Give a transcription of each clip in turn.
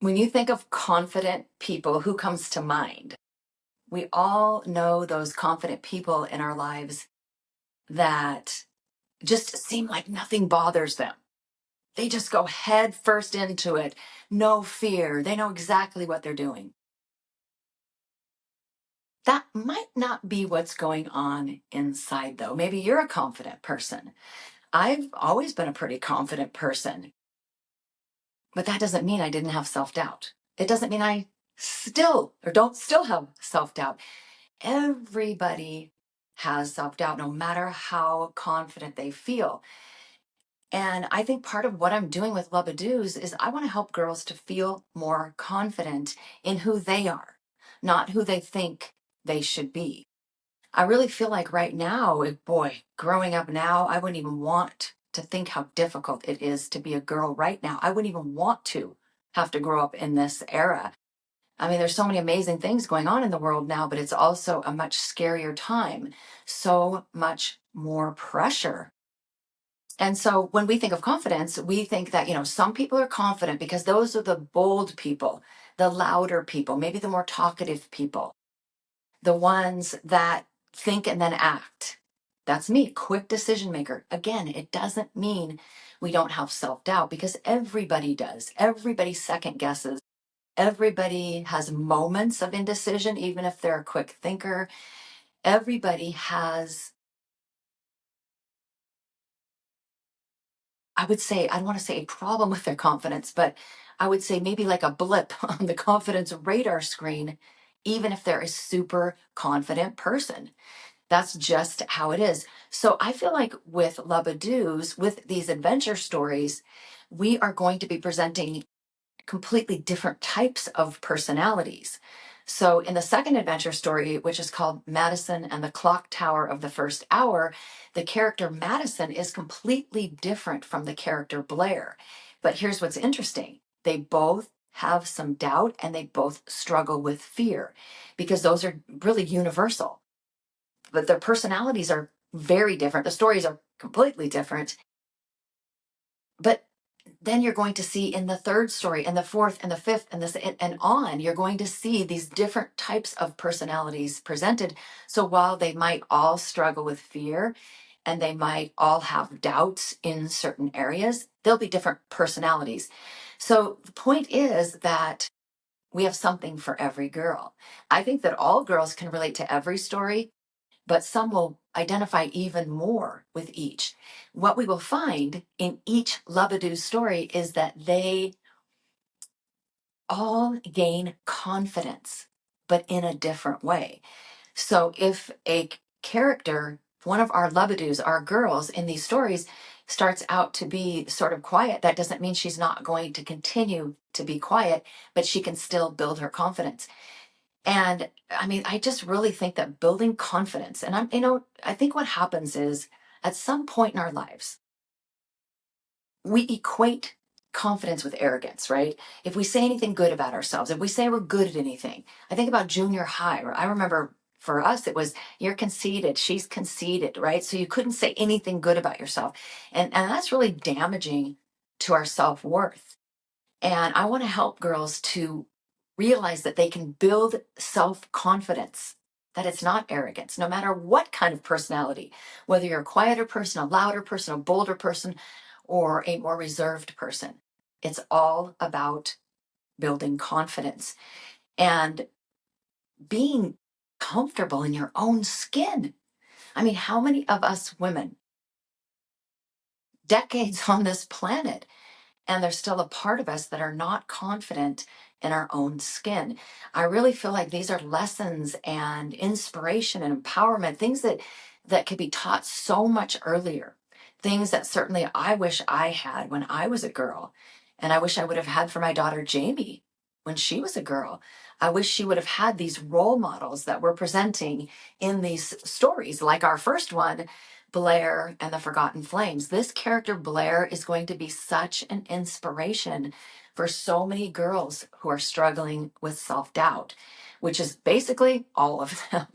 When you think of confident people, who comes to mind? We all know those confident people in our lives that just seem like nothing bothers them. They just go head first into it, no fear. They know exactly what they're doing. That might not be what's going on inside, though. Maybe you're a confident person. I've always been a pretty confident person, but that doesn't mean I didn't have self doubt. It doesn't mean I still or don't still have self doubt. Everybody has self doubt, no matter how confident they feel. And I think part of what I'm doing with Lubadoos is I want to help girls to feel more confident in who they are, not who they think they should be. I really feel like right now, boy, growing up now, I wouldn't even want to think how difficult it is to be a girl right now. I wouldn't even want to have to grow up in this era. I mean, there's so many amazing things going on in the world now, but it's also a much scarier time. So much more pressure. And so when we think of confidence, we think that, some people are confident because those are the bold people, the louder people, maybe the more talkative people, the ones that think and then act. That's me, quick decision maker. Again, it doesn't mean we don't have self doubt because everybody does. Everybody second guesses. Everybody has moments of indecision, even if they're a quick thinker. Everybody has, I would say, I don't want to say a problem with their confidence, but I would say maybe like a blip on the confidence radar screen, even if they're a super confident person. That's just how it is. So I feel like with Lubadoos, with these adventure stories, we are going to be presenting completely different types of personalities. So in the second adventure story, which is called Madison and the Clock Tower of the First Hour, the character Madison is completely different from the character Blair. But here's what's interesting. They both have some doubt and they both struggle with fear because those are really universal. But their personalities are very different. The stories are completely different. But then you're going to see in the third story and the fourth and the fifth and this and on, you're going to see these different types of personalities presented. So while they might all struggle with fear and they might all have doubts in certain areas, there'll be different personalities. So the point is that we have something for every girl. I think that all girls can relate to every story, but some will identify even more with each. What we will find in each Lubadoos story is that they all gain confidence, but in a different way. So if a character, one of our Lubadoos, our girls in these stories, starts out to be sort of quiet, that doesn't mean she's not going to continue to be quiet, but she can still build her confidence. And I mean, I just really think that building confidence, and I think what happens is at some point in our lives, we equate confidence with arrogance, right? If we say anything good about ourselves, if we say we're good at anything, I think about junior high, or I remember for us, it was you're conceited, she's conceited, right? So you couldn't say anything good about yourself. And that's really damaging to our self worth. And I want to help girls to realize that they can build self confidence, that it's not arrogance, no matter what kind of personality, whether you're a quieter person, a louder person, a bolder person, or a more reserved person. It's all about building confidence and being comfortable in your own skin. I mean, how many of us women, decades on this planet, and there's still a part of us that are not confident in our own skin. I really feel like these are lessons and inspiration and empowerment, things that could be taught so much earlier. Things that certainly I wish I had when I was a girl. And I wish I would have had for my daughter Jamie when she was a girl. I wish she would have had these role models that we're presenting in these stories, like our first one, Blair and the Forgotten Flames. This character, Blair, is going to be such an inspiration for so many girls who are struggling with self doubt, which is basically all of them,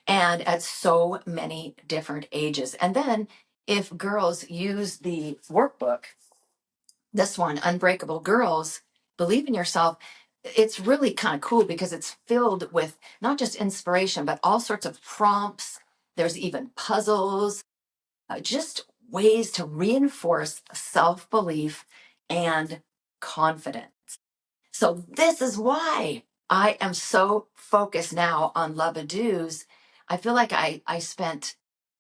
and at so many different ages. And then, if girls use the workbook, this one, Unbreakable Girls, Believe in yourself. It's really kind of cool because it's filled with not just inspiration, but all sorts of prompts. There's even puzzles, just ways to reinforce self belief and confidence. So, this is why I am so focused now on Lubadoos. I feel like I spent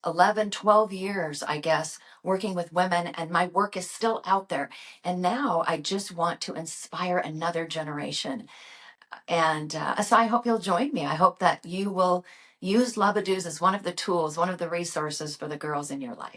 11, 12 years, I guess, working with women, and my work is still out there. And now I just want to inspire another generation. And so I hope you'll join me. I hope that you will use Lubadoos as one of the tools, one of the resources for the girls in your life.